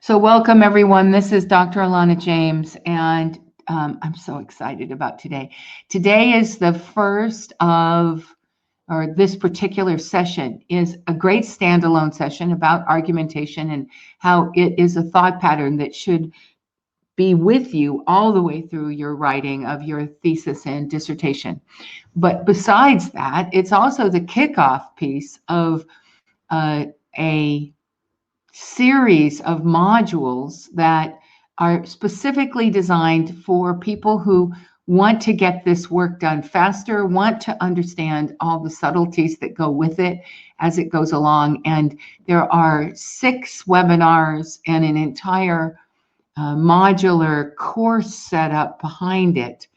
So welcome everyone. This is Dr. Alana James, and I'm so excited about today. Today is the first of, or this particular session is a great standalone session about argumentation and how it is a thought pattern that should be with you all the way through your writing of your thesis and dissertation. But besides that, it's also the kickoff piece of a series of modules that are specifically designed for people who want to get this work done faster, want to understand all the subtleties that go with it as it goes along. And there are 6 webinars and an entire modular course set up behind it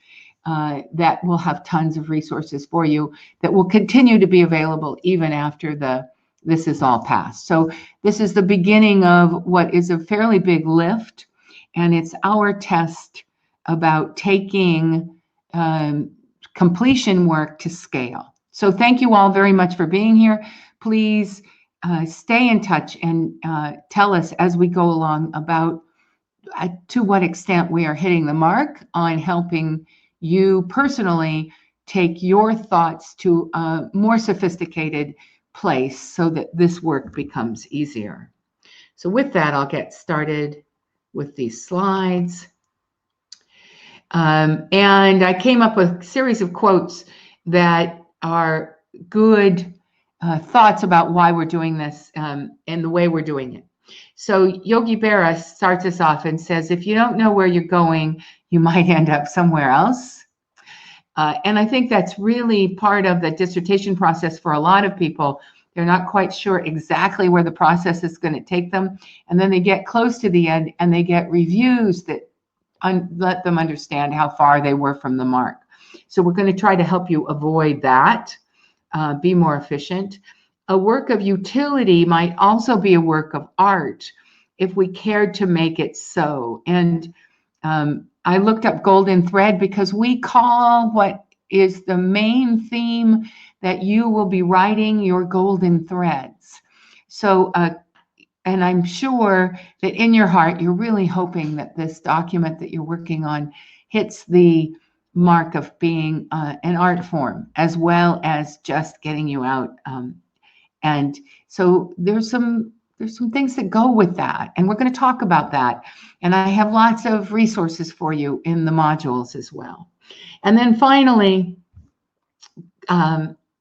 that will have tons of resources for you that will continue to be available even after this is all passed. So this is the beginning of what is a fairly big lift, and it's our test about taking completion work to scale. So thank you all very much for being here. Please stay in touch and tell us as we go along about to what extent we are hitting the mark on helping you personally take your thoughts to a more sophisticated place so that this work becomes easier. So with that, I'll get started with these slides. And I came up with a series of quotes that are good thoughts about why we're doing this and the way we're doing it. So Yogi Berra starts us off and says, if you don't know where you're going, you might end up somewhere else. And I think that's really part of the dissertation process for a lot of people. They're not quite sure exactly where the process is going to take them. And then they get close to the end and they get reviews that let them understand how far they were from the mark. So we're going to try to help you avoid that, be more efficient. A work of utility might also be a work of art if we cared to make it so. And I looked up golden thread because we call what is the main theme that you will be writing your golden threads. So, and I'm sure that in your heart, you're really hoping that this document that you're working on hits the mark of being an art form, as well as just getting you out. And so there's some things that go with that, and we're going to talk about that. And I have lots of resources for you in the modules as well. And then finally,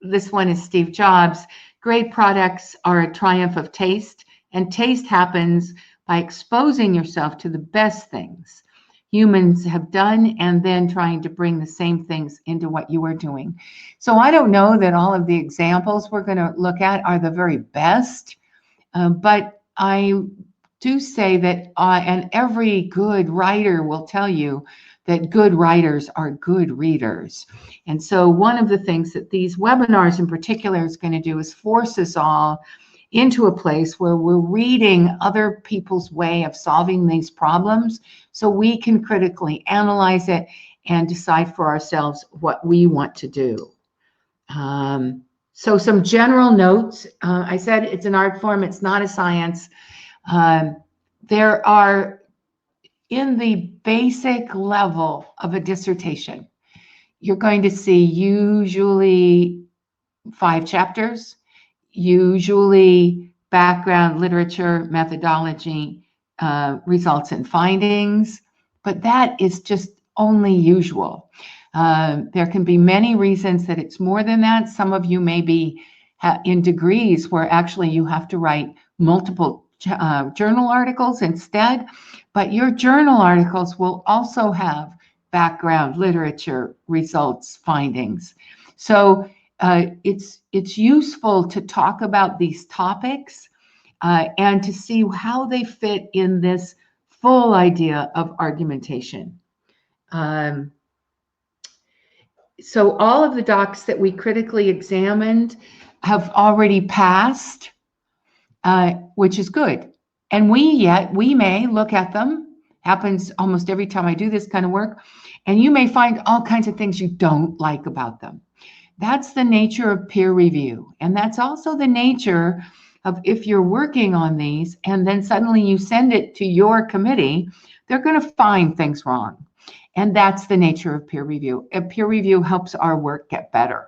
this one is Steve Jobs. Great products are a triumph of taste, and taste happens by exposing yourself to the best things humans have done and then trying to bring the same things into what you are doing. So I don't know that all of the examples we're going to look at are the very best, but I do say that, and every good writer will tell you that good writers are good readers. And so one of the things that these webinars in particular is going to do is force us all into a place where we're reading other people's way of solving these problems so we can critically analyze it and decide for ourselves what we want to do. So some general notes. I said it's an art form, it's not a science. There are, in the basic level of a dissertation, you're going to see usually 5 chapters, usually background, literature, methodology, results and findings, but that is just only usual. There can be many reasons that it's more than that. Some of you may be in degrees where actually you have to write multiple journal articles instead, but your journal articles will also have background, literature, results, findings. So it's useful to talk about these topics and to see how they fit in this full idea of argumentation. So all of the docs that we critically examined have already passed, which is good. And we may look at them, happens almost every time I do this kind of work, and you may find all kinds of things you don't like about them. That's the nature of peer review. And that's also the nature of if you're working on these and then suddenly you send it to your committee, they're going to find things wrong. And that's the nature of peer review. And peer review helps our work get better.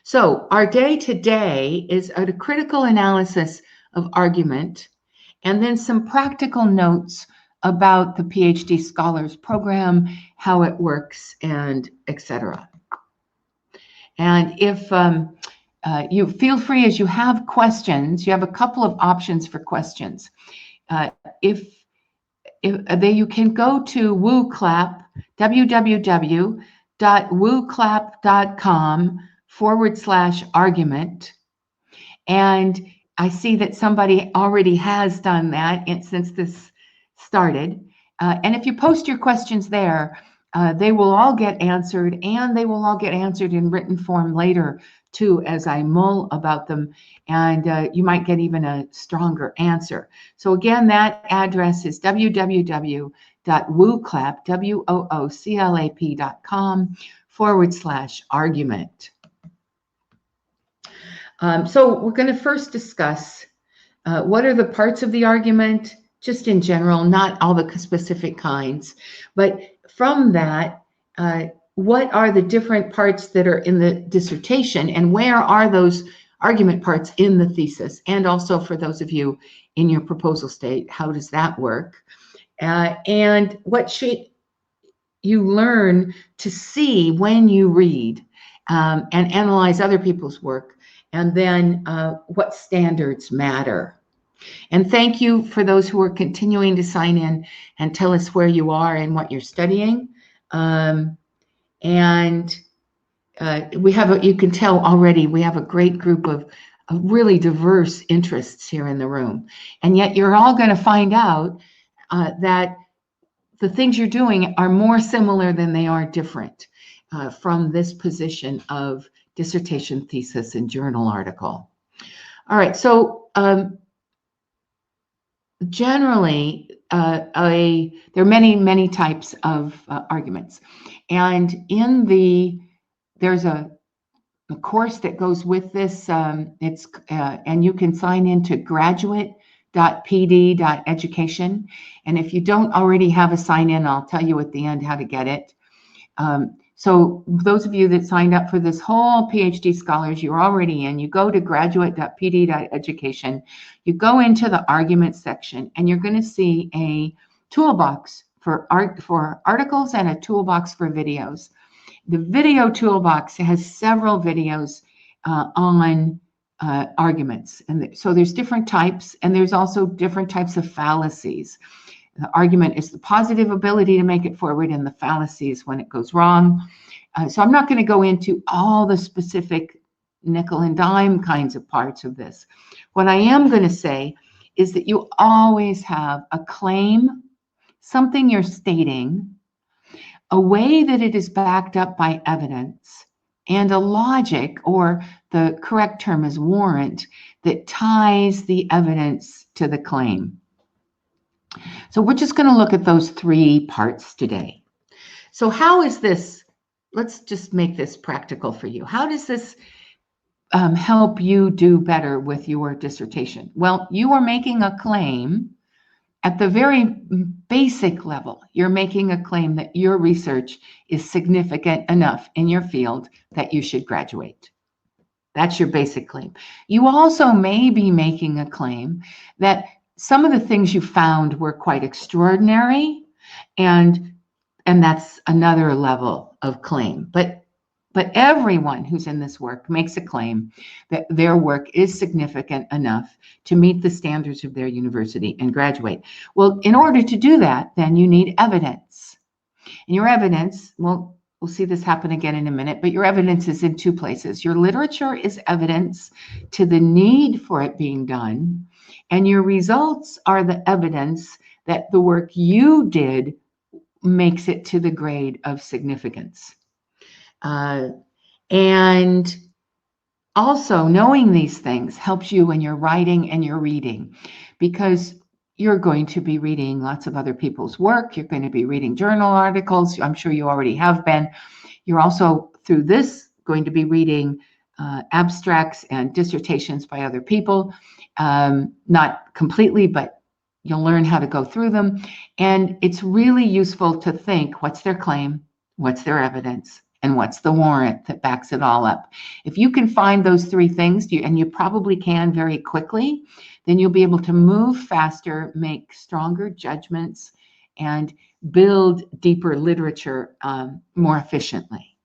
So our day today is a critical analysis of argument, and then some practical notes about the PhD Scholars Program, how it works, and etc. And if you feel free, as you have questions, you have a couple of options for questions. You can go to WooClap, www.wooclap.com/argument. And I see that somebody already has done that since this started. And if you post your questions there, they will all get answered, and they will all get answered in written form later too, as I mull about them, and you might get even a stronger answer. So again, that address is www.wooclap.com/argument. So we're going to first discuss what are the parts of the argument, just in general, not all the specific kinds, but from that, what are the different parts that are in the dissertation, and where are those argument parts in the thesis? And also for those of you in your proposal state, how does that work? And what should you learn to see when you read and analyze other people's work? And then what standards matter? And thank you for those who are continuing to sign in and tell us where you are and what you're studying. We have you can tell already, we have a great group of really diverse interests here in the room. And yet you're all going to find out that the things you're doing are more similar than they are different from this position of dissertation, thesis, and journal article. All right, so generally, there are many types of arguments. And there's a course that goes with this. And you can sign into graduate.pd.education. And if you don't already have a sign in, I'll tell you at the end how to get it. So those of you that signed up for this whole PhD Scholars, you're already in. You go to graduate.pd.education. You go into the argument section, and you're going to see a toolbox for articles and a toolbox for videos. The video toolbox has several videos on arguments. And so there's different types, and there's also different types of fallacies. The argument is the positive ability to make it forward, and the fallacy is when it goes wrong. So I'm not going to go into all the specific nickel and dime kinds of parts of this. What I am going to say is that you always have a claim, something you're stating, a way that it is backed up by evidence, and a logic, or the correct term is warrant, that ties the evidence to the claim. So we're just going to look at those three parts today. So how is this? Let's just make this practical for you. How does this help you do better with your dissertation? Well, you are making a claim at the very basic level. You're making a claim that your research is significant enough in your field that you should graduate. That's your basic claim. You also may be making a claim that some of the things you found were quite extraordinary, and that's another level of claim. But everyone who's in this work makes a claim that their work is significant enough to meet the standards of their university and graduate. Well, in order to do that, then you need evidence. And your evidence, well, we'll see this happen again in a minute, but your evidence is in two places. Your literature is evidence to the need for it being done, and your results are the evidence that the work you did makes it to the grade of significance. And also knowing these things helps you when you're writing and you're reading, because you're going to be reading lots of other people's work. You're going to be reading journal articles. I'm sure you already have been. You're also, through this, going to be reading abstracts and dissertations by other people. Not completely, but you'll learn how to go through them. And it's really useful to think, what's their claim? What's their evidence? And what's the warrant that backs it all up? If you can find those three things, and you probably can very quickly, then you'll be able to move faster, make stronger judgments, and build deeper literature more efficiently.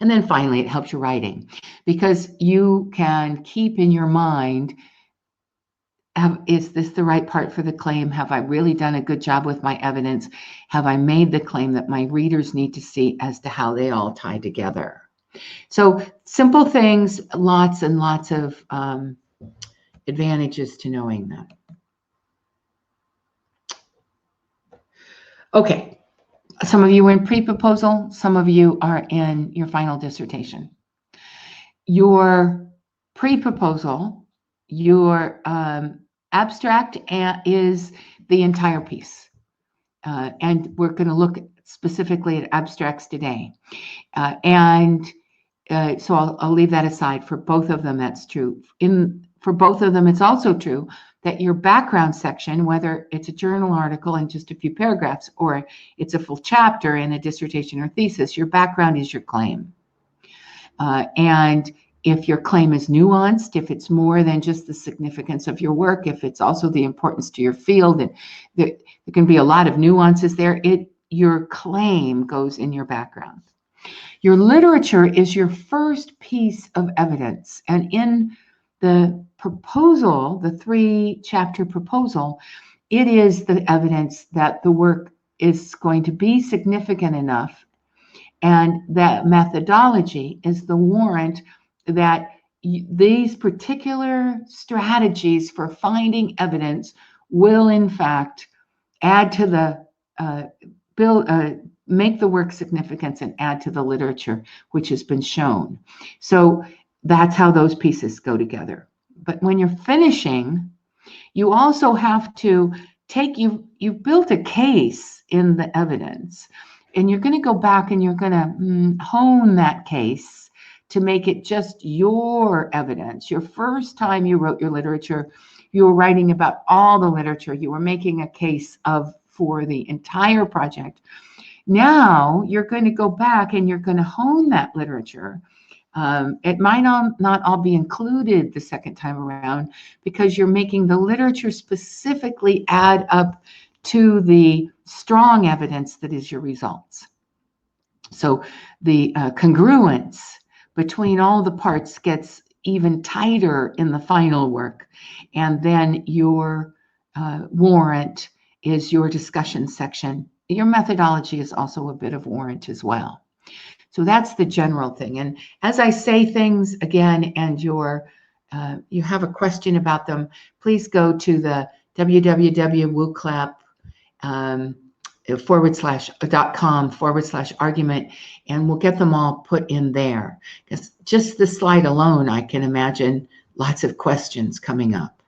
And then finally, it helps your writing, because you can keep in your mind, is this the right part for the claim? Have I really done a good job with my evidence? Have I made the claim that my readers need to see as to how they all tie together? So simple things, lots and lots of advantages to knowing that. Okay, some of you are in pre-proposal, some of you are in your final dissertation. Your pre-proposal, your abstract is the entire piece. And we're going to look specifically at abstracts today. So I'll leave that aside. For both of them, that's true. For both of them, it's also true that your background section, whether it's a journal article in just a few paragraphs, or it's a full chapter in a dissertation or thesis, your background is your claim. And if your claim is nuanced, if it's more than just the significance of your work, if it's also the importance to your field, and there can be a lot of nuances there, your claim goes in your background. Your literature is your first piece of evidence. And in the proposal, the 3-chapter proposal, it is the evidence that the work is going to be significant enough, and that methodology is the warrant that these particular strategies for finding evidence will in fact add to the make the work significant and add to the literature which has been shown. So that's how those pieces go together. But when you're finishing, you also have to you've built a case in the evidence, and you're going to go back and you're going to hone that case to make it just your evidence. Your first time you wrote your literature, you were writing about all the literature. You were making a case for the entire project. Now you're going to go back and you're going to hone that literature. It might not all be included the second time around, because you're making the literature specifically add up to the strong evidence that is your results. So the congruence between all the parts gets even tighter in the final work. And then your warrant is your discussion section. Your methodology is also a bit of warrant as well. So that's the general thing. And as I say things again, and you have a question about them, please go to the www.wooclap.com/argument, and we'll get them all put in there. Because just the slide alone, I can imagine lots of questions coming up.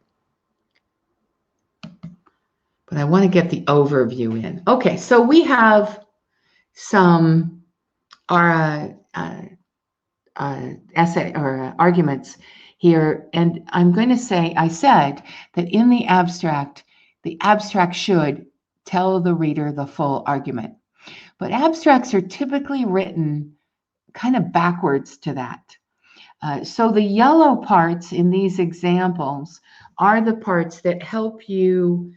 But I want to get the overview in. Okay, so we have some essay or arguments here, and I'm going to say, I said that in the abstract should tell the reader the full argument. But abstracts are typically written kind of backwards to that. So the yellow parts in these examples are the parts that help you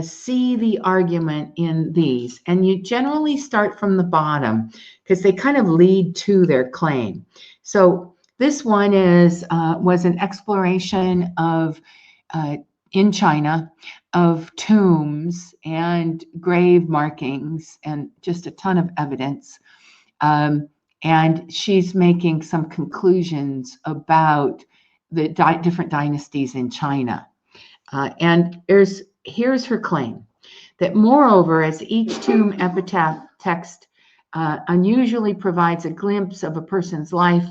see the argument in these. And you generally start from the bottom because they kind of lead to their claim. So this one was an exploration of in China of tombs and grave markings and just a ton of evidence. And she's making some conclusions about the different dynasties in China. And here's her claim, that moreover, as each tomb epitaph text unusually provides a glimpse of a person's life,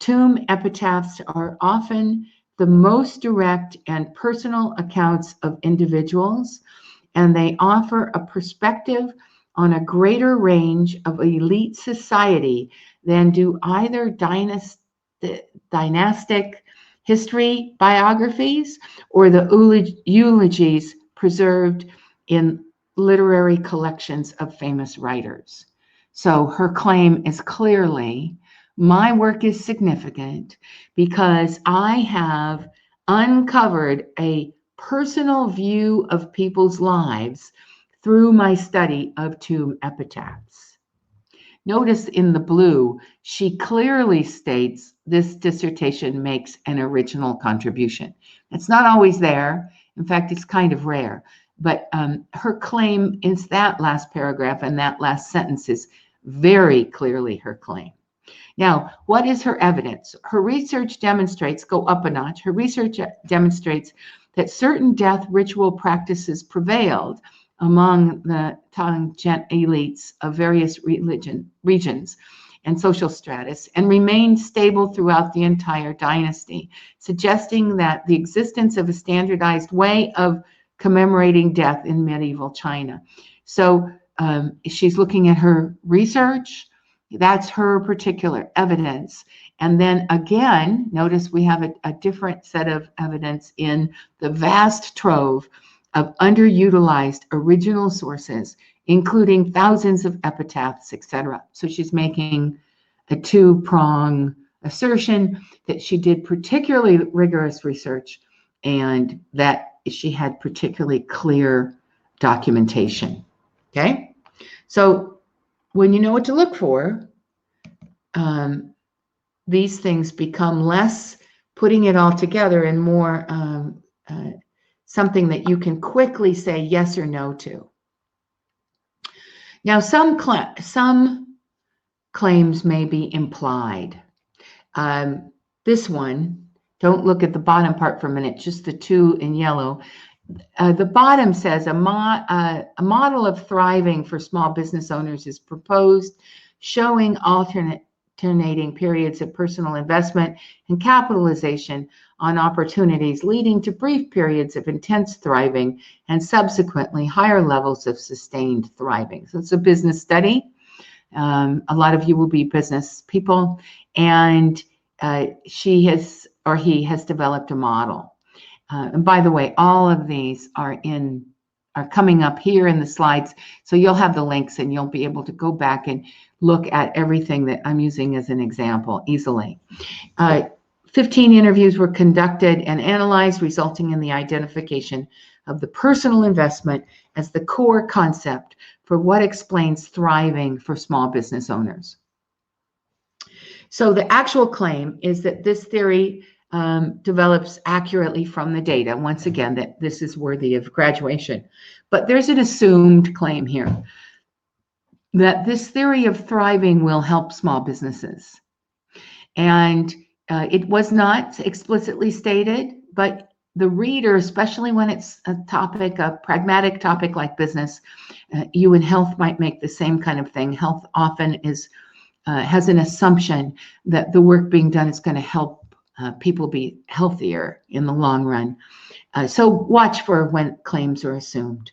tomb epitaphs are often the most direct and personal accounts of individuals, and they offer a perspective on a greater range of elite society than do either the dynastic history biographies or the eulogies preserved in literary collections of famous writers. So her claim is clearly, my work is significant because I have uncovered a personal view of people's lives through my study of tomb epitaphs. Notice in the blue, she clearly states this dissertation makes an original contribution. It's not always there. In fact, it's kind of rare. But her claim is that last paragraph, and that last sentence is very clearly her claim. Now, what is her evidence? Her research demonstrates, go up a notch, her research demonstrates that certain death ritual practices prevailed among the Tangent elites of various regions and social stratus and remained stable throughout the entire dynasty, suggesting that the existence of a standardized way of commemorating death in medieval China. So she's looking at her research. That's her particular evidence. And then again, notice we have a different set of evidence in the vast trove of underutilized original sources, including thousands of epitaphs, etc. So she's making a two-prong assertion that she did particularly rigorous research and that she had particularly clear documentation. Okay? So when you know what to look for, these things become less putting it all together and more something that you can quickly say yes or no to. Now, some claims may be implied. This one, don't look at the bottom part for a minute, just the two in yellow. The bottom says a model of thriving for small business owners is proposed, showing alternating periods of personal investment and capitalization on opportunities, leading to brief periods of intense thriving and subsequently higher levels of sustained thriving. So it's a business study. A lot of you will be business people, and she has or he has developed a model. And by the way, all of these are coming up here in the slides, so you'll have the links and you'll be able to go back and look at everything that I'm using as an example easily. 15 interviews were conducted and analyzed, resulting in the identification of the personal investment as the core concept for what explains thriving for small business owners. So the actual claim is that this theory develops accurately from the data. Once again, that this is worthy of graduation. But there's an assumed claim here that this theory of thriving will help small businesses. And it was not explicitly stated, but the reader, especially when it's a pragmatic topic like business, you in health might make the same kind of thing. Health often has an assumption that the work being done is going to help people be healthier in the long run. So watch for when claims are assumed.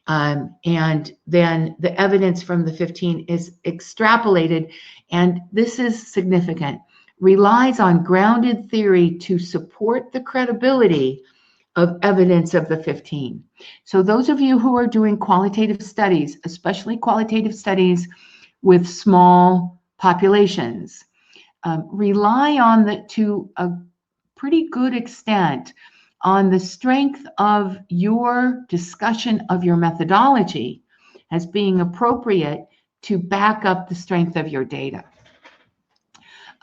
And then the evidence from the 15 is extrapolated, and this is significant, relies on grounded theory to support the credibility of evidence of the 15. So those of you who are doing qualitative studies, especially qualitative studies with small populations, rely on to a pretty good extent on the strength of your discussion of your methodology as being appropriate to back up the strength of your data.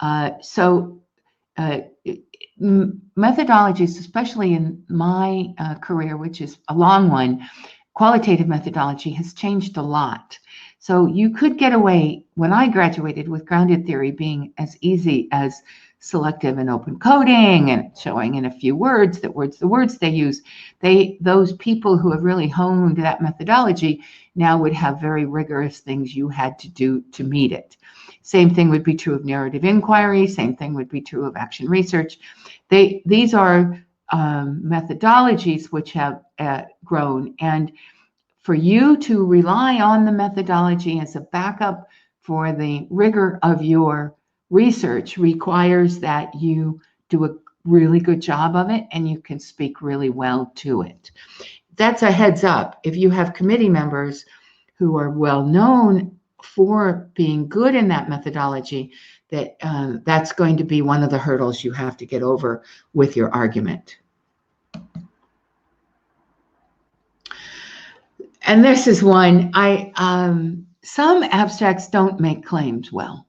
Methodologies, especially in my career, which is a long one, qualitative methodology has changed a lot. So you could get away, when I graduated, with grounded theory being as easy as selective and open coding and showing in a few words the words they use. Those people who have really honed that methodology now would have very rigorous things you had to do to meet it. Same thing would be true of narrative inquiry. Same thing would be true of action research. These are methodologies which have grown, and for you to rely on the methodology as a backup for the rigor of your research requires that you do a really good job of it and you can speak really well to it. That's a heads up. If you have committee members who are well known for being good in that methodology, that's going to be one of the hurdles you have to get over with your argument. And this is one, some abstracts don't make claims well.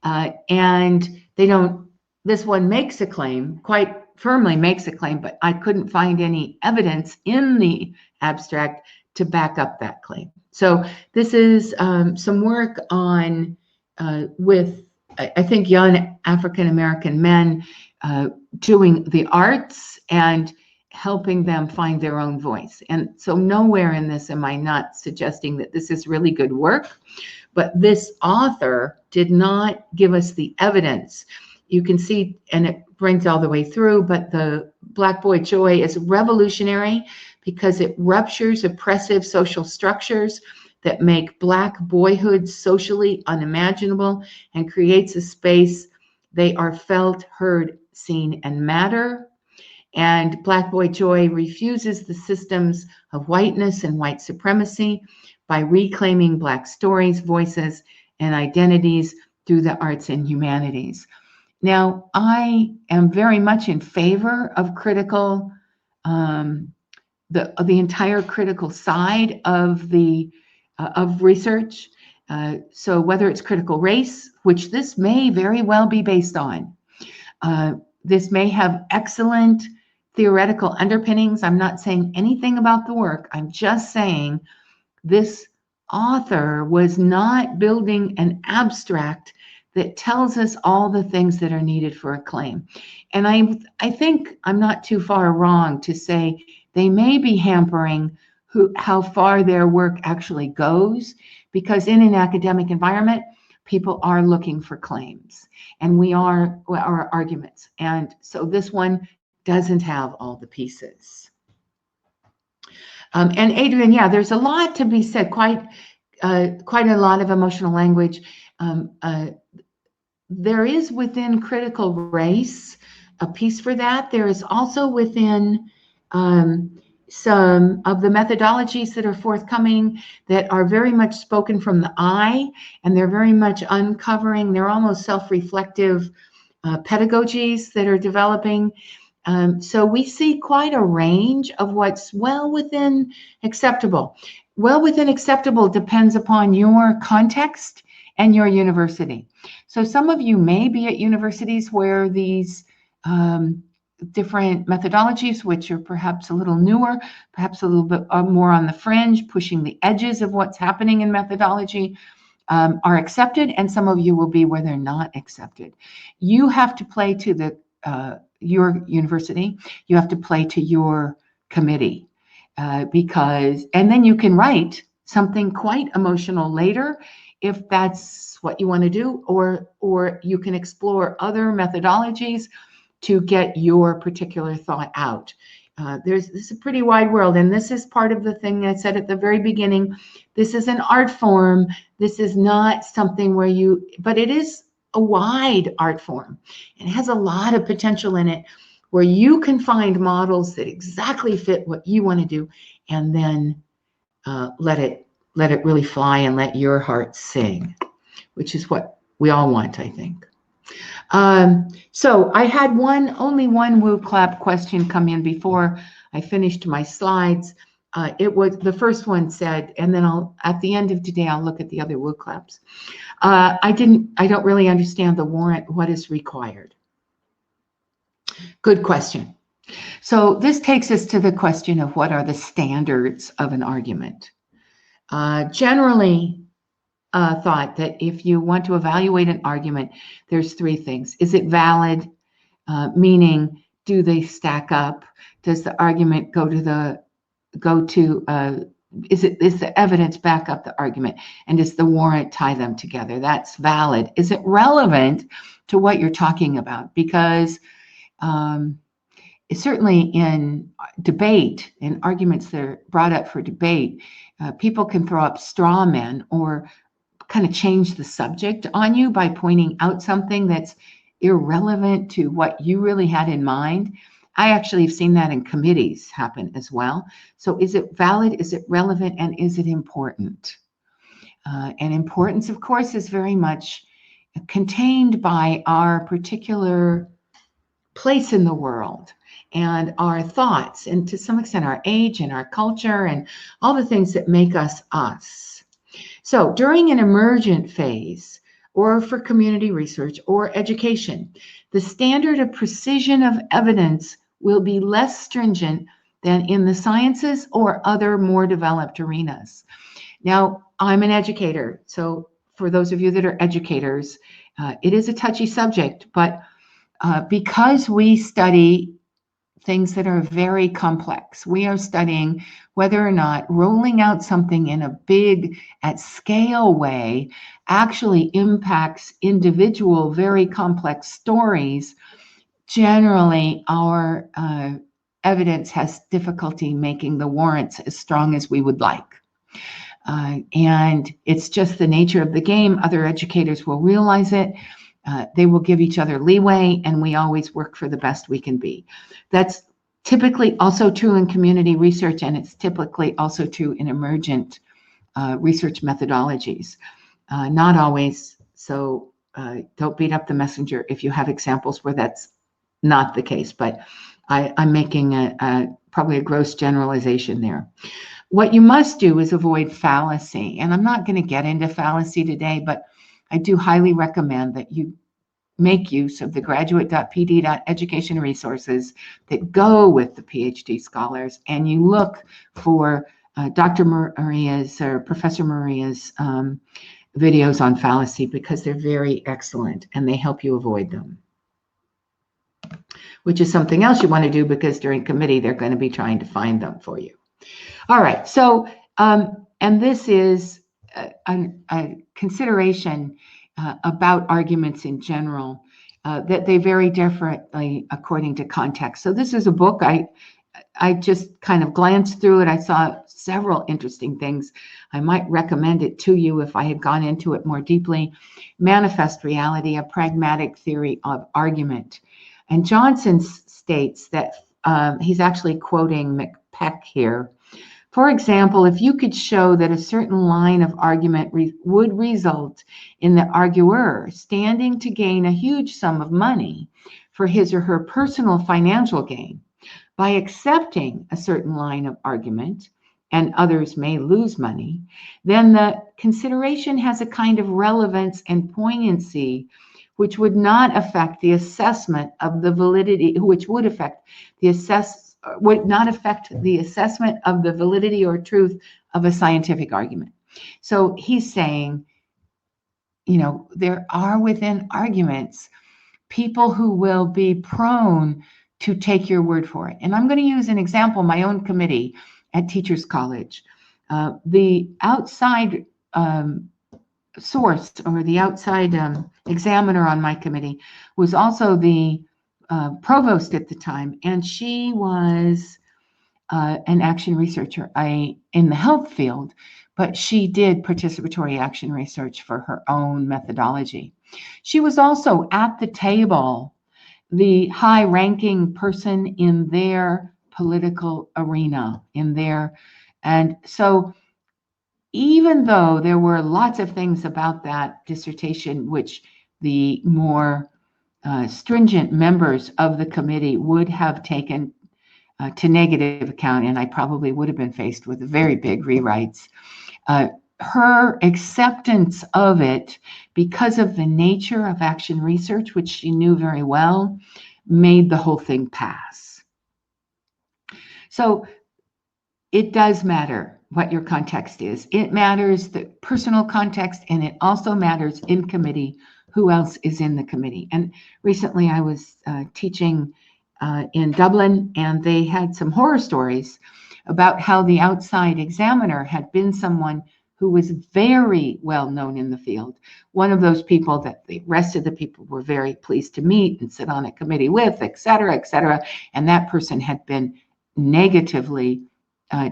And they don't, this one makes a claim, quite firmly makes a claim, but I couldn't find any evidence in the abstract to back up that claim. So this is some work on, with, I think, young African-American men doing the arts and helping them find their own voice. And so nowhere in this am I not suggesting that this is really good work, but this author did not give us the evidence. You can see, and it brings all the way through, but the Black Boy Joy is revolutionary because it ruptures oppressive social structures that make Black boyhood socially unimaginable and creates a space they are felt, heard, seen, and matter. And Black Boy Joy refuses the systems of whiteness and white supremacy by reclaiming Black stories, voices, and identities through the arts and humanities. Now, I am very much in favor of critical, the entire critical side of the of research. So whether it's critical race, which this may very well be based on, this may have excellent theoretical underpinnings. I'm not saying anything about the work. I'm just saying this author was not building an abstract that tells us all the things that are needed for a claim. And I think I'm not too far wrong to say they may be hampering how far their work actually goes, because in an academic environment, people are looking for claims and our arguments. And so this one doesn't have all the pieces. And Adrian, yeah, there's a lot to be said, quite a lot of emotional language. There is within critical race a piece for that. There is also within some of the methodologies that are forthcoming that are very much spoken from the I, and they're very much uncovering, they're almost self-reflective pedagogies that are developing. So we see quite a range of what's well within acceptable. Well within acceptable depends upon your context and your university. So some of you may be at universities where these different methodologies, which are perhaps a little newer, perhaps a little bit more on the fringe, pushing the edges of what's happening in methodology, are accepted, and some of you will be where they're not accepted. You have to play to the your university, you have to play to your committee, because, and then you can write something quite emotional later if that's what you want to do, or you can explore other methodologies to get your particular thought out. This is a pretty wide world, and this is part of the thing I said at the very beginning. This is an art form. This is not something where but it is a wide art form. It has a lot of potential in it where you can find models that exactly fit what you want to do, and then let it really fly and let your heart sing, which is what we all want, I think. So I had only one woo clap question come in before I finished my slides. It was, the first one said, and then at the end of today, I'll look at the other woo claps. I don't really understand the warrant. What is required? Good question. So this takes us to the question of what are the standards of an argument. Generally thought that if you want to evaluate an argument, there's three things. Is it valid? Meaning, do they stack up? Does the argument is the evidence back up the argument? And does the warrant tie them together? That's valid. Is it relevant to what you're talking about? Because certainly in debate, in arguments that are brought up for debate, people can throw up straw men or kind of change the subject on you by pointing out something that's irrelevant to what you really had in mind. I actually have seen that in committees happen as well. So is it valid? Is it relevant? And is it important? And importance, of course, is very much contained by our particular place in the world and our thoughts, and to some extent our age and our culture and all the things that make us us. So during an emergent phase, or for community research or education, the standard of precision of evidence will be less stringent than in the sciences or other more developed arenas. Now, I'm an educator, so for those of you that are educators, it is a touchy subject, but because we study things that are very complex, we are studying whether or not rolling out something in a big, at scale way actually impacts individual, very complex stories. Generally, our evidence has difficulty making the warrants as strong as we would like. And it's just the nature of the game. Other educators will realize it. They will give each other leeway, and we always work for the best we can be. That's typically also true in community research, and it's typically also true in emergent research methodologies. Not always, so don't beat up the messenger if you have examples where that's not the case, but I'm making probably a gross generalization there. What you must do is avoid fallacy, and I'm not going to get into fallacy today, but I do highly recommend that you make use of the graduate.pd.education resources that go with the PhD scholars, and you look for Dr. Maria's or Professor Maria's videos on fallacy, because they're very excellent and they help you avoid them, which is something else you want to do, because during committee they're going to be trying to find them for you. All right, so and this is a consideration about arguments in general, that they vary differently according to context. So this is a book, I just kind of glanced through it. I saw several interesting things. I might recommend it to you if I had gone into it more deeply. Manifest Reality, a Pragmatic Theory of Argument. And Johnson states that he's actually quoting McPeck here. For example, if you could show that a certain line of argument would result in the arguer standing to gain a huge sum of money for his or her personal financial gain by accepting a certain line of argument, and others may lose money, then the consideration has a kind of relevance and poignancy which would not affect the assessment of the validity, which would affect the would not affect the assessment of the validity or truth of a scientific argument. So he's saying, you know, there are within arguments people who will be prone to take your word for it. And I'm going to use an example, my own committee at Teachers College. The outside source, or the outside examiner on my committee, was also the provost at the time, and she was an action researcher in the health field, but she did participatory action research for her own methodology. She was also at the table the high-ranking person in their political arena, and so even though there were lots of things about that dissertation which the more stringent members of the committee would have taken to negative account, and I probably would have been faced with very big rewrites, her acceptance of it, because of the nature of action research, which she knew very well, made the whole thing pass. So it does matter what your context is. It matters the personal context, and it also matters in committee who else is in the committee. And recently I was teaching in Dublin, and they had some horror stories about how the outside examiner had been someone who was very well known in the field. One of those people that the rest of the people were very pleased to meet and sit on a committee with, et cetera, and that person had been negatively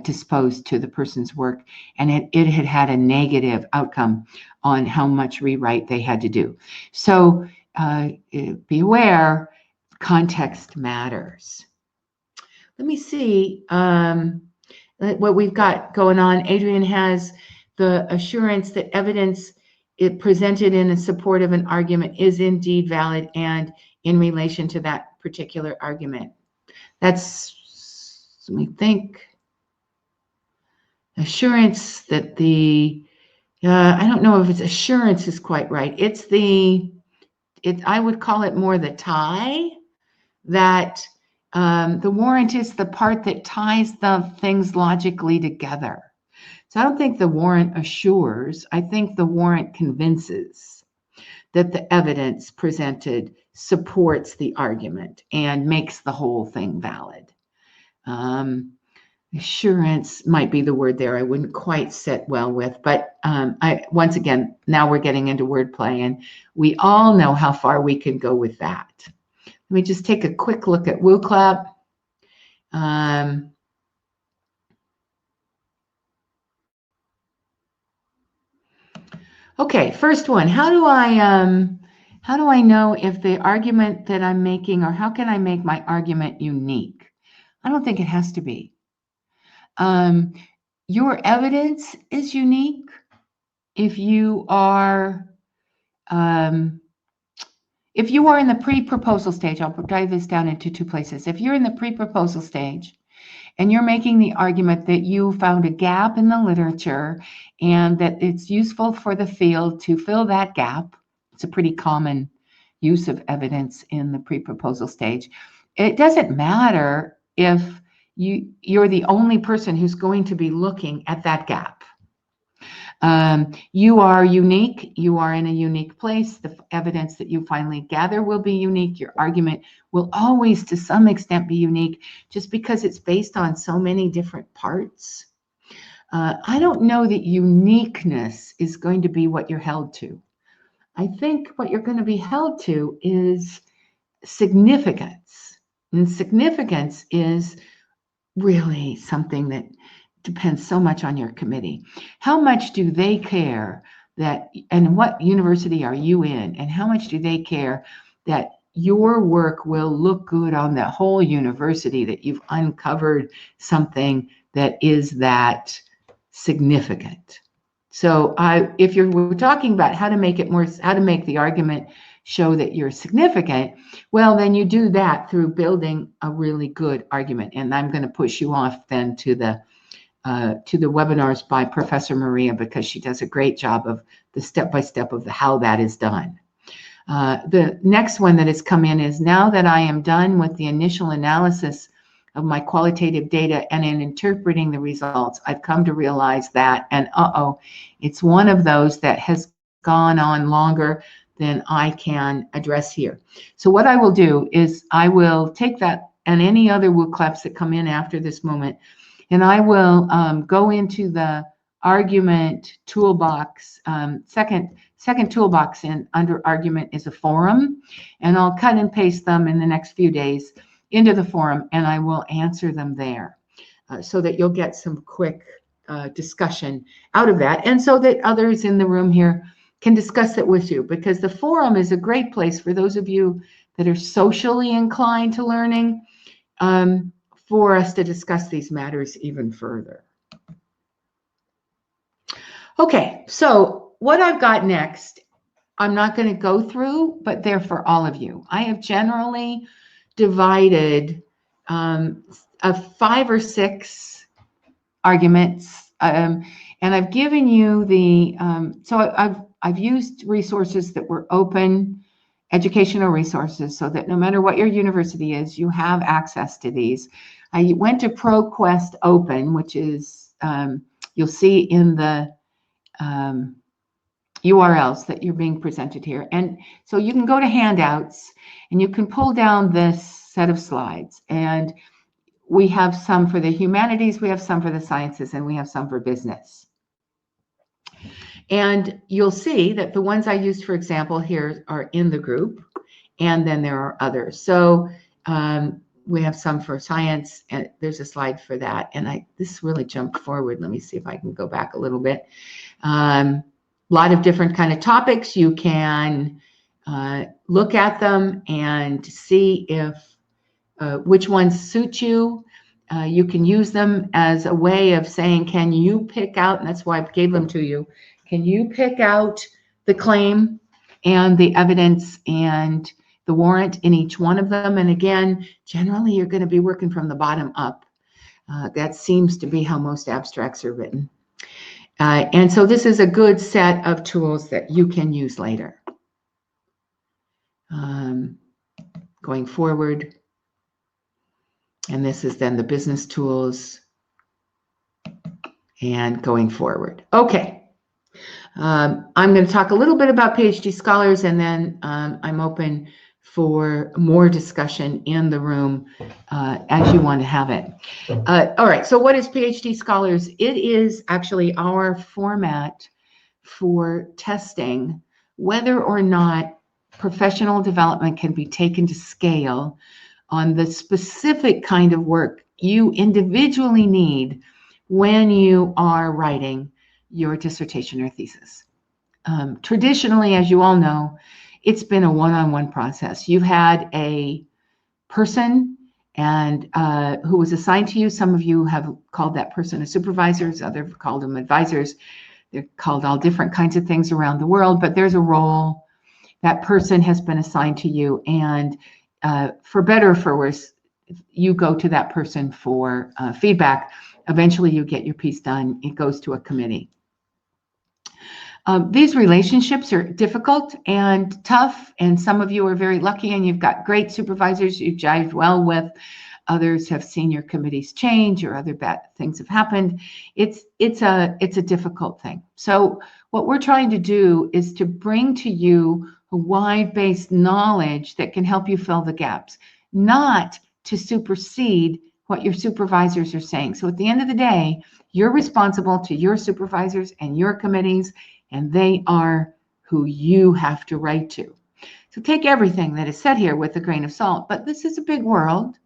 disposed to the person's work, and it had had a negative outcome on how much rewrite they had to do. So be aware, context matters. Let me see what we've got going on. Adrian has the assurance that evidence it presented in support of an argument is indeed valid and in relation to that particular argument. That's, let me think, assurance that I don't know if it's assurance is quite right. It's I would call it more the tie, that the warrant is the part that ties the things logically together. So I don't think the warrant assures. I think the warrant convinces that the evidence presented supports the argument and makes the whole thing valid. Assurance might be the word there I wouldn't quite sit well with, but once again, now we're getting into wordplay, and we all know how far we can go with that. Let me just take a quick look at WooClap. Okay, first one. How do I know if the argument that I'm making, or how can I make my argument unique? I don't think it has to be. Your evidence is unique if you are in the pre-proposal stage. I'll drive this down into two places. If you're in the pre-proposal stage and you're making the argument that you found a gap in the literature and that it's useful for the field to fill that gap, it's a pretty common use of evidence in the pre-proposal stage. It doesn't matter if you're the only person who's going to be looking at that gap. You are unique. You are in a unique place. The evidence that you finally gather will be unique. Your argument will always, to some extent, be unique, just because it's based on so many different parts. I don't know that uniqueness is going to be what you're held to. I think what you're going to be held to is significance. And significance is really something that depends so much on your committee. How much do they care that, and what university are you in, and how much do they care that your work will look good on the whole university, that you've uncovered something that is that significant? So if we're talking about how to make the argument show that you're significant, well, then you do that through building a really good argument. And I'm going to push you off then to the webinars by Professor Maria, because she does a great job of the step-by-step of how that is done. The next one that has come in is, now that I am done with the initial analysis of my qualitative data and in interpreting the results, I've come to realize that, and it's one of those that has gone on longer than I can address here. So what I will do is I will take that and any other WooClaps that come in after this moment, and I will go into the argument toolbox. Second toolbox under argument is a forum, and I'll cut and paste them in the next few days into the forum, and I will answer them there, so that you'll get some quick discussion out of that, and so that others in the room here can discuss it with you, because the forum is a great place for those of you that are socially inclined to learning, for us to discuss these matters even further. Okay, so what I've got next, I'm not going to go through, but they're for all of you. I have generally divided 5 or 6 arguments, and I've given you the, so I've used resources that were open, educational resources, so that no matter what your university is, you have access to these. I went to ProQuest Open, which is, you'll see in the URLs that you're being presented here. And so you can go to handouts and you can pull down this set of slides. And we have some for the humanities, we have some for the sciences, and we have some for business. And you'll see that the ones I used, for example, here are in the group, and then there are others. So We have some for science, and there's a slide for that. And this really jumped forward. Let me see if I can go back a little bit. A lot of different kind of topics. You can look at them and see if which ones suit you. You can use them as a way of saying, can you pick out, and that's why I gave them to you, can you pick out the claim and the evidence and the warrant in each one of them? And again, generally you're going to be working from the bottom up. That seems to be how most abstracts are written. And so this is a good set of tools that you can use later. Going forward. And this is then the business tools and going forward. Okay. I'm going to talk a little bit about PhD scholars, and then I'm open for more discussion in the room as you want to have it. All right. So what is PhD scholars? It is actually our format for testing whether or not professional development can be taken to scale on the specific kind of work you individually need when you are writing your dissertation or thesis. Traditionally, as you all know, it's been a one-on-one process. You've had a person and who was assigned to you. Some of you have called that person a supervisor, others have called them advisors. They're called all different kinds of things around the world, but there's a role. That person has been assigned to you, and for better or for worse, you go to that person for feedback. Eventually you get your piece done. It goes to a committee. These relationships are difficult and tough, and some of you are very lucky and you've got great supervisors you've jived well with. Others have seen your committees change or other bad things have happened. It's a difficult thing. So what we're trying to do is to bring to you a wide-based knowledge that can help you fill the gaps, not to supersede what your supervisors are saying. So at the end of the day, you're responsible to your supervisors and your committees, and they are who you have to write to. So take everything that is said here with a grain of salt, but this is a big world,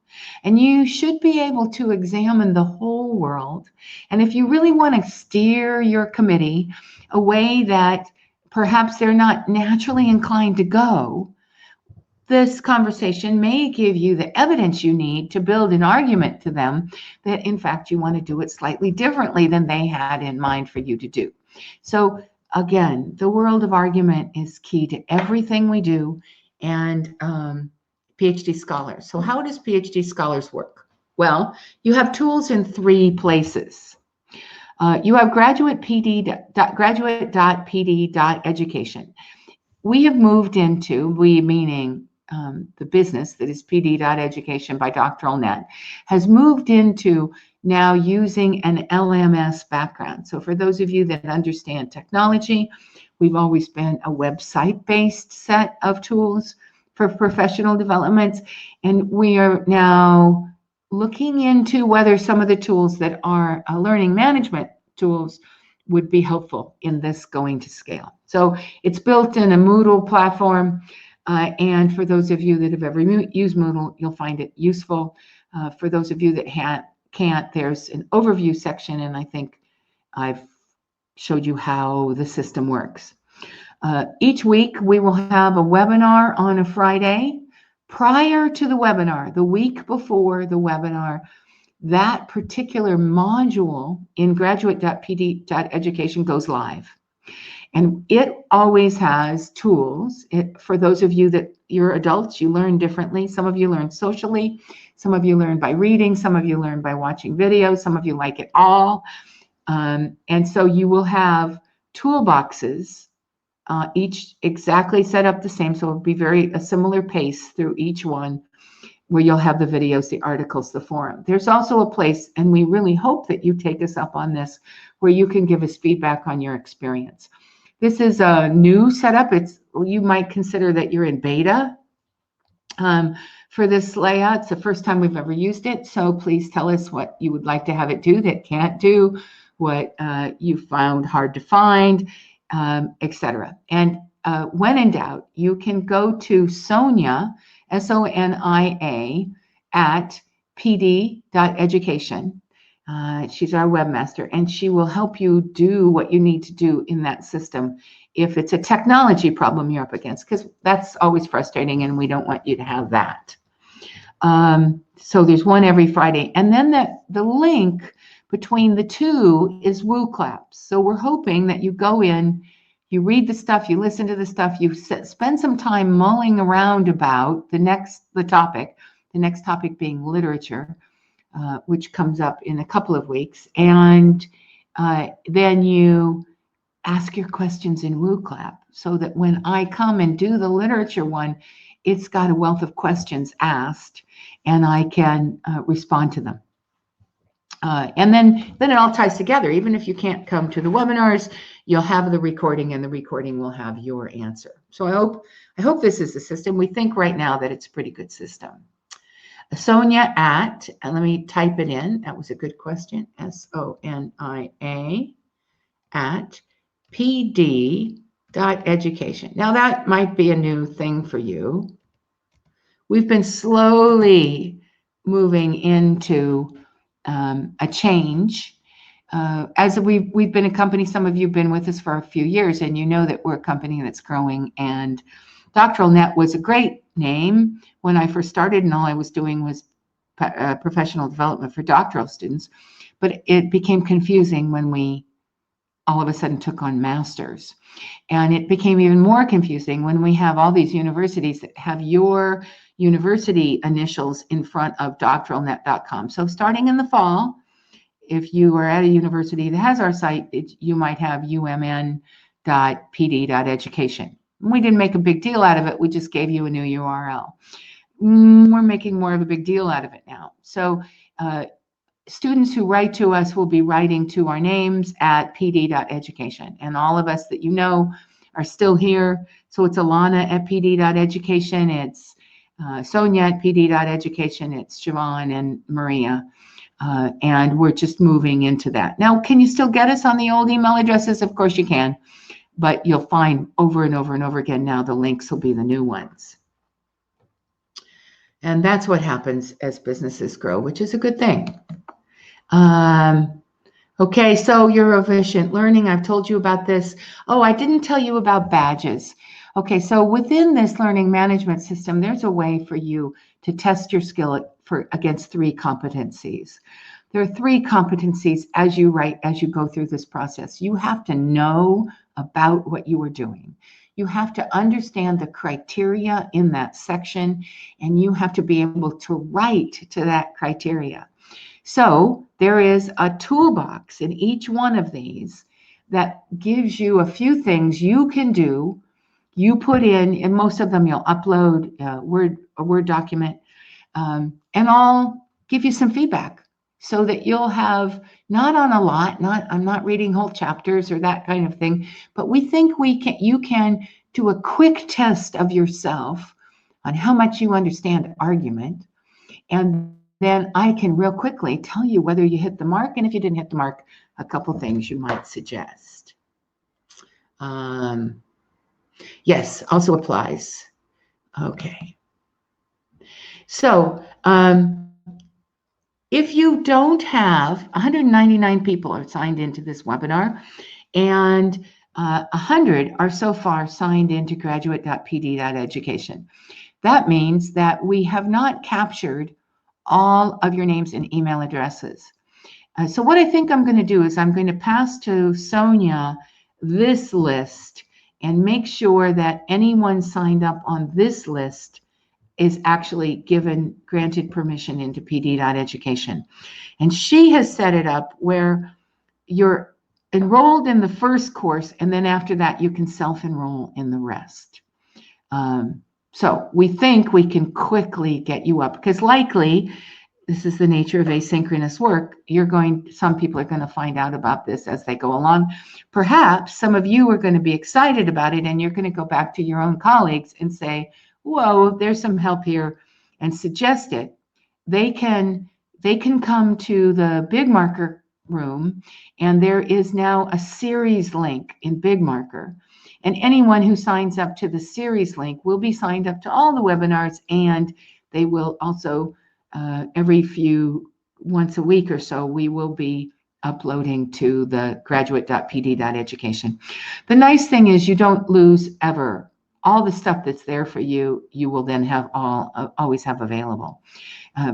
and you should be able to examine the whole world. And if you really want to steer your committee a way that perhaps they're not naturally inclined to go, this conversation may give you the evidence you need to build an argument to them that, in fact, you want to do it slightly differently than they had in mind for you to do. So again, the world of argument is key to everything we do, and PhD scholars. So how does PhD scholars work? Well, you have tools in 3 places. You have graduate.pd.education. We have moved into, we meaning the business that is pd.education by Doctoral Net, has moved into now using an LMS background. So for those of you that understand technology, we've always been a website-based set of tools for professional developments, and we are now looking into whether some of the tools that are learning management tools would be helpful in this going to scale. So it's built in a Moodle platform, and for those of you that have ever used Moodle, you'll find it useful. For those of you that can't, there's an overview section, and I think I've showed you how the system works. Each week we will have a webinar on a Friday. Prior to the webinar, the week before the webinar, that particular module in graduate.pd.education goes live. And it always has tools. For those of you that you're adults, you learn differently. Some of you learn socially. Some of you learn by reading. Some of you learn by watching videos. Some of you like it all. And so you will have toolboxes, each exactly set up the same. So it'll be a similar pace through each one, where you'll have the videos, the articles, the forum. There's also a place, and we really hope that you take us up on this, where you can give us feedback on your experience. This is a new setup. You might consider that you're in beta for this layout. It's the first time we've ever used it. So please tell us what you would like to have it do that can't do, what you found hard to find, etc. And when in doubt, you can go to Sonia, SONIA, at pd.education. She's our webmaster, and she will help you do what you need to do in that system if it's a technology problem you're up against, because that's always frustrating and we don't want you to have that. So there's one every Friday. And then the link between the two is WooClaps. So we're hoping that you go in, you read the stuff, you listen to the stuff, you spend some time mulling around about the next topic being literature, which comes up in a couple of weeks. And then you ask your questions in WooClap so that when I come and do the literature one, it's got a wealth of questions asked and I can respond to them. And then it all ties together. Even if you can't come to the webinars, you'll have the recording and the recording will have your answer. So I hope this is the system. We think right now that it's a pretty good system. Sonia at, and let me type it in. That was a good question. SONIA at pd.education. Now that might be a new thing for you. We've been slowly moving into a change. As we've been a company, some of you have been with us for a few years, and you know that we're a company that's growing. And Doctoral Net was a great name when I first started, and all I was doing was professional development for doctoral students. But it became confusing when we all of a sudden took on masters. And it became even more confusing when we have all these universities that have your university initials in front of doctoralnet.com. So starting in the fall, if you are at a university that has our site, you might have umn.pd.education. We didn't make a big deal out of it. We just gave you a new URL. We're making more of a big deal out of it now. So students who write to us will be writing to our names at pd.education. And all of us that you know are still here. So it's Alana at pd.education. It's Sonia at pd.education. It's Siobhan and Maria. And we're just moving into that. Now, can you still get us on the old email addresses? Of course you can. But you'll find over and over and over again now the links will be the new ones. And that's what happens as businesses grow, which is a good thing. Okay, so Eurovision learning, I've told you about this. Oh, I didn't tell you about badges. Okay, so within this learning management system, there's a way for you to test your skill against 3 competencies. There are 3 competencies as you go through this process. You have to know about what you are doing. You have to understand the criteria in that section, and you have to be able to write to that criteria. So there is a toolbox in each one of these that gives you a few things you can do. You put in, and most of them you'll upload a Word document, and I'll give you some feedback so that you'll have not on a lot, I'm not reading whole chapters or that kind of thing, but we think you can do a quick test of yourself on how much you understand argument, and then I can real quickly tell you whether you hit the mark, and if you didn't hit the mark, a couple things you might suggest. Yes, also applies. Okay. So if you don't have, 199 people are signed into this webinar, and 100 are so far signed into graduate.pd.education. That means that we have not captured all of your names and email addresses. So what I think I'm going to do is I'm going to pass to Sonia this list and make sure that anyone signed up on this list is actually granted permission into pd.education. And she has set it up where you're enrolled in the first course, and then after that you can self-enroll in the rest. So we think we can quickly get you up, because likely, this is the nature of asynchronous work, some people are going to find out about this as they go along. Perhaps some of you are going to be excited about it, and you're going to go back to your own colleagues and say, whoa, there's some help here, and suggest it. They can come to the Big Marker room, and there is now a series link in Big Marker. And anyone who signs up to the series link will be signed up to all the webinars, and they will also once a week or so, we will be uploading to the graduate.pd.education. The nice thing is you don't lose ever. All the stuff that's there for you, you will then have always have available.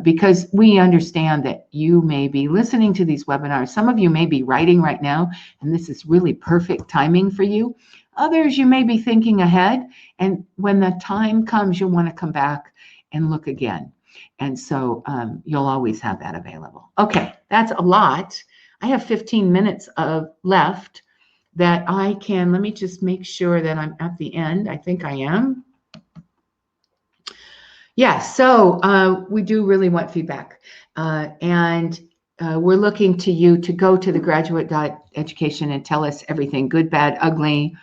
Because we understand that you may be listening to these webinars. Some of you may be writing right now, and this is really perfect timing for you. Others, you may be thinking ahead, and when the time comes, you'll want to come back and look again. And so you'll always have that available. Okay, that's a lot. I have 15 minutes left that I can, let me just make sure that I'm at the end. I think I am. Yeah, so we do really want feedback. And we're looking to you to go to the graduate.education and tell us everything, good, bad, ugly.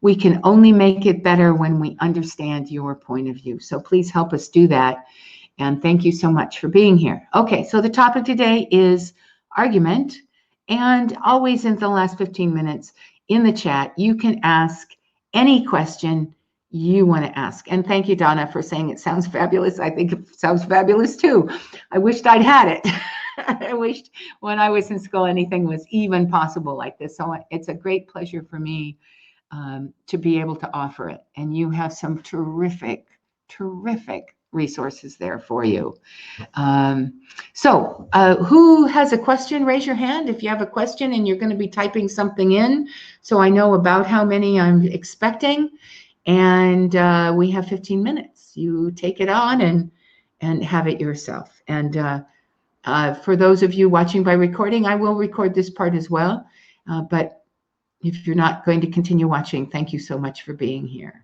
We can only make it better when we understand your point of view. So please help us do that. And thank you so much for being here. Okay, so the topic today is argument. And always in the last 15 minutes in the chat, you can ask any question you want to ask. And thank you, Donna, for saying it sounds fabulous. I think it sounds fabulous too. I wished I'd had it. I wished when I was in school anything was even possible like this. So it's a great pleasure for me to be able to offer it. And you have some terrific, terrific resources there for you. So who has a question? Raise your hand if you have a question, and you're going to be typing something in so I know about how many I'm expecting. And we have 15 minutes. You take it on and have it yourself. And for those of you watching by recording, I will record this part as well. But if you're not going to continue watching, thank you so much for being here.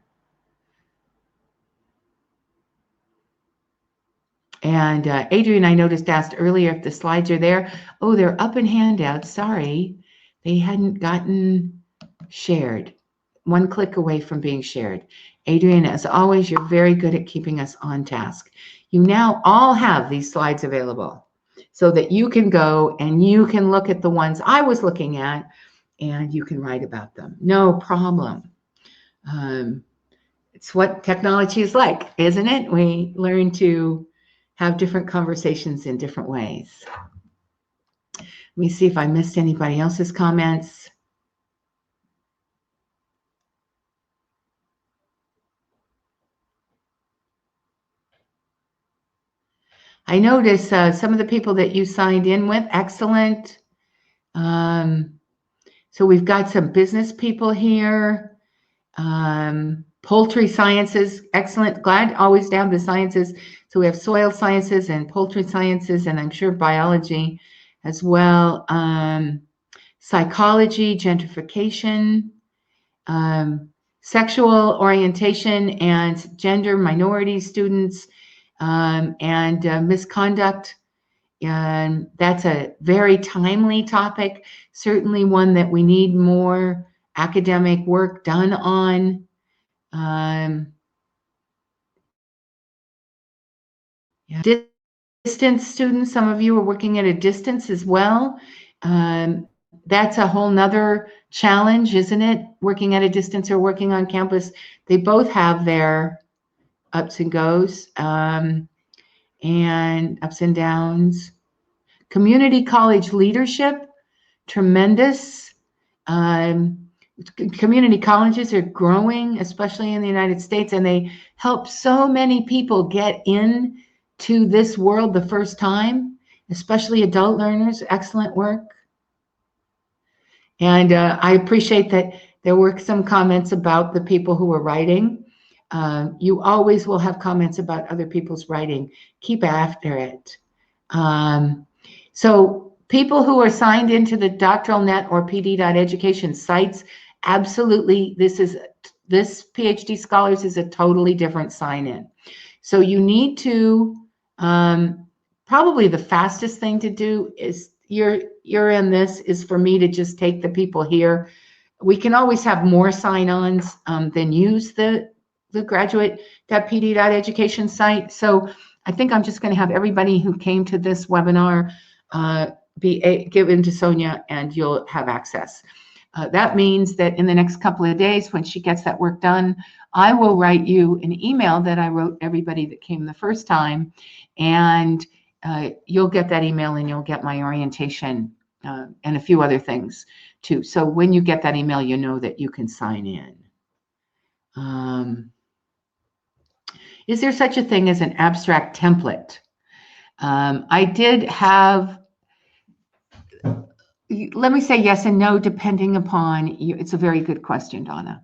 And Adrian, I noticed, asked earlier if the slides are there. Oh, they're up in handouts. Sorry, they hadn't gotten shared. One click away from being shared. Adrian, as always, you're very good at keeping us on task. You now all have these slides available so that you can go and you can look at the ones I was looking at and you can write about them. No problem. It's what technology is like, isn't it? We learn to have different conversations in different ways. Let me see if I missed anybody else's comments. I noticed some of the people that you signed in with, excellent. So we've got some business people here. Poultry sciences, excellent. Glad always to have the sciences. So we have soil sciences and poultry sciences, and I'm sure biology as well. Psychology, gentrification, sexual orientation and gender minority students, and misconduct. And that's a very timely topic, certainly one that we need more academic work done on. Distance students, some of you are working at a distance as well. That's a whole nother challenge, isn't it? Working at a distance or working on campus. They both have their ups and goes, and ups and downs. Community college leadership, tremendous. Community colleges are growing, especially in the United States, and they help so many people get in to this world the first time, especially adult learners. Excellent work. And I appreciate that there were some comments about the people who are writing. You always will have comments about other people's writing. Keep after it. So people who are signed into the DoctoralNet or pd.education sites, absolutely, this PhD Scholars is a totally different sign-in. So you need to, probably the fastest thing to do is, you're in this, is for me to just take the people here. We can always have more sign-ons than use the graduate.pd.education site. So I think I'm just going to have everybody who came to this webinar be given to Sonia, and you'll have access. That means that in the next couple of days, when she gets that work done, I will write you an email that I wrote everybody that came the first time, And you'll get that email, and you'll get my orientation and a few other things too. So when you get that email, you know that you can sign in. Is there such a thing as an abstract template? I did have, let me say yes and no, depending upon you. It's a very good question, Donna.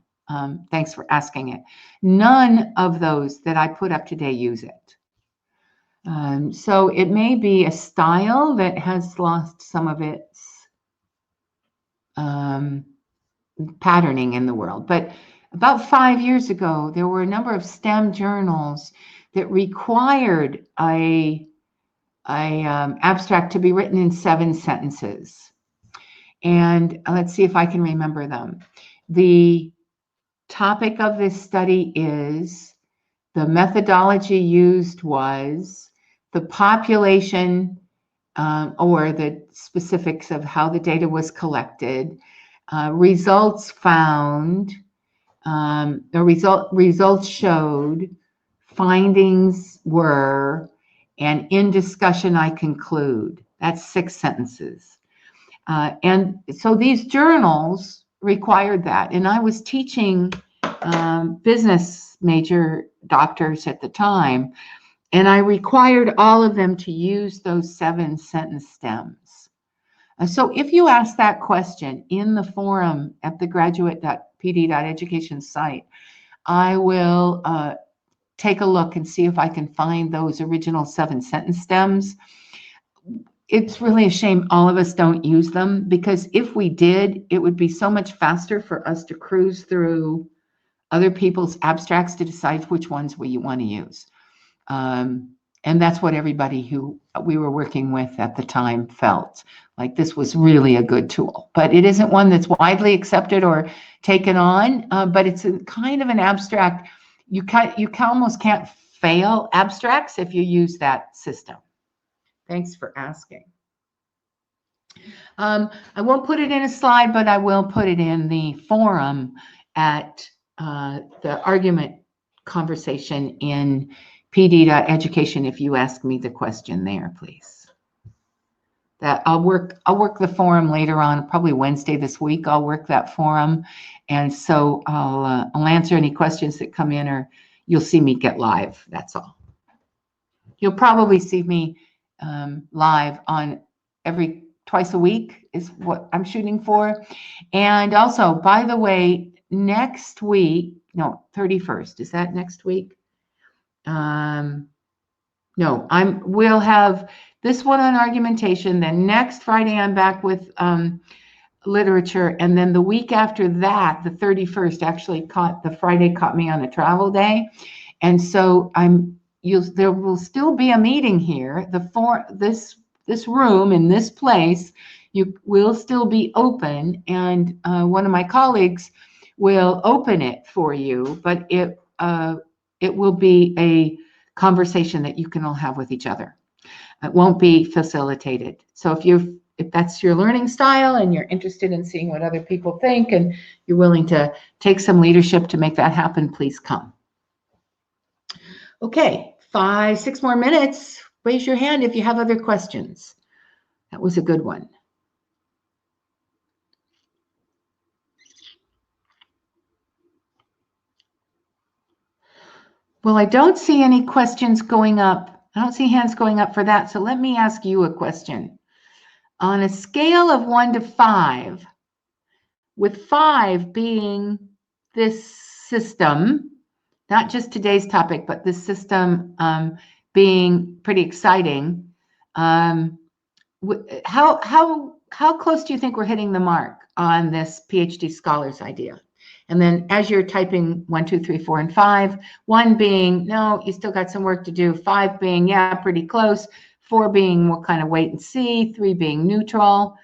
Thanks for asking it. None of those that I put up today use it. So it may be a style that has lost some of its patterning in the world. But about 5 years ago, there were a number of STEM journals that required a abstract to be written in 7 sentences. And let's see if I can remember them. The topic of this study is, the methodology used was, the population or the specifics of how the data was collected, results found, the results showed, findings were, and in discussion I conclude. That's 6 sentences. And so these journals required that. And I was teaching business major doctors at the time, and I required all of them to use those 7 sentence stems. So if you ask that question in the forum at the graduate.pd.education site, I will take a look and see if I can find those original 7 sentence stems. It's really a shame all of us don't use them, because if we did, it would be so much faster for us to cruise through other people's abstracts to decide which ones we want to use. And that's what everybody who we were working with at the time felt, like this was really a good tool. But it isn't one that's widely accepted or taken on, but it's a kind of an abstract. You almost can't fail abstracts if you use that system. Thanks for asking. I won't put it in a slide, but I will put it in the forum at the argument conversation in pd.education if you ask me the question there, please. That I'll work the forum later on, probably Wednesday this week. I'll work that forum, and so I'll answer any questions that come in, or you'll see me get live. That's all. You'll probably see me live on twice a week is what I'm shooting for. And also, by the way, next week, no, 31st, is that next week? No, we'll have this one on argumentation. Then next Friday, I'm back with literature. And then the week after that, the 31st, actually the Friday caught me on a travel day. And so there will still be a meeting here. This room in this place, you will still be open, and one of my colleagues will open it for you, but it will be a conversation that you can all have with each other. It won't be facilitated. So if that's your learning style and you're interested in seeing what other people think and you're willing to take some leadership to make that happen, please come. Okay, 5-6 more minutes. Raise your hand if you have other questions. That was a good one. Well, I don't see any questions going up. I don't see hands going up for that. So let me ask you a question. On a scale of 1 to 5, with 5 being this system, not just today's topic, but this system being pretty exciting, how close do you think we're hitting the mark on this PhD scholars idea? And then as you're typing 1, 2, 3, 4, and 5, 1 being, no, you still got some work to do, 5 being, yeah, pretty close, 4 being, we'll kind of wait and see, 3 being neutral.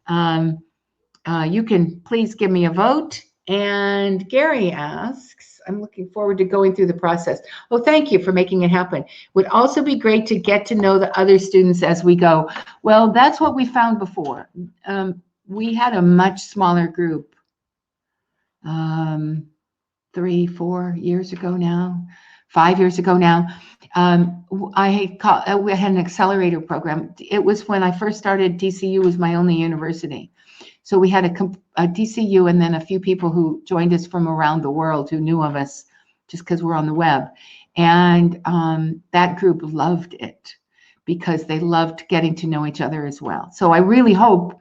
You can please give me a vote. And Gary asks, I'm looking forward to going through the process. Oh, thank you for making it happen. Would also be great to get to know the other students as we go. Well, that's what we found before. We had a much smaller group 3-4 years ago now, 5 years ago now. We had an accelerator program. It was when I first started. DCU was my only university. So we had a DCU and then a few people who joined us from around the world who knew of us just because we're on the web. And that group loved it because they loved getting to know each other as well. So I really hope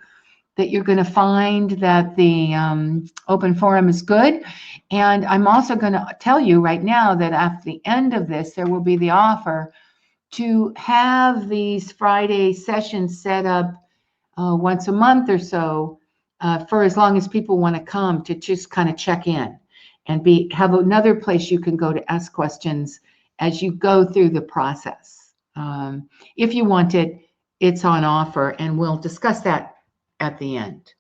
that you're going to find that the open forum is good. And I'm also going to tell you right now that at the end of this, there will be the offer to have these Friday sessions set up once a month or so for as long as people want to come to just kind of check in and have another place you can go to ask questions as you go through the process. If you want it, it's on offer, and we'll discuss that at the end.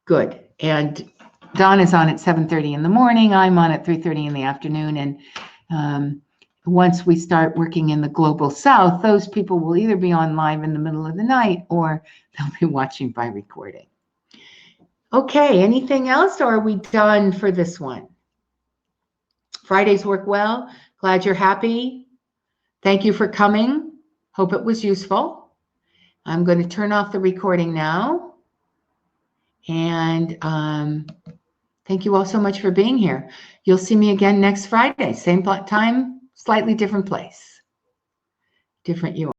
Good. And Dawn is on at 7:30 in the morning. I'm on at 3:30 in the afternoon. And once we start working in the global south, those people will either be on live in the middle of the night or they'll be watching by recording. Okay, anything else, or are we done for this one? Fridays work well. Glad you're happy. Thank you for coming. Hope it was useful. I'm going to turn off the recording now. And thank you all so much for being here. You'll see me again next Friday. Same time, slightly different place. Different you.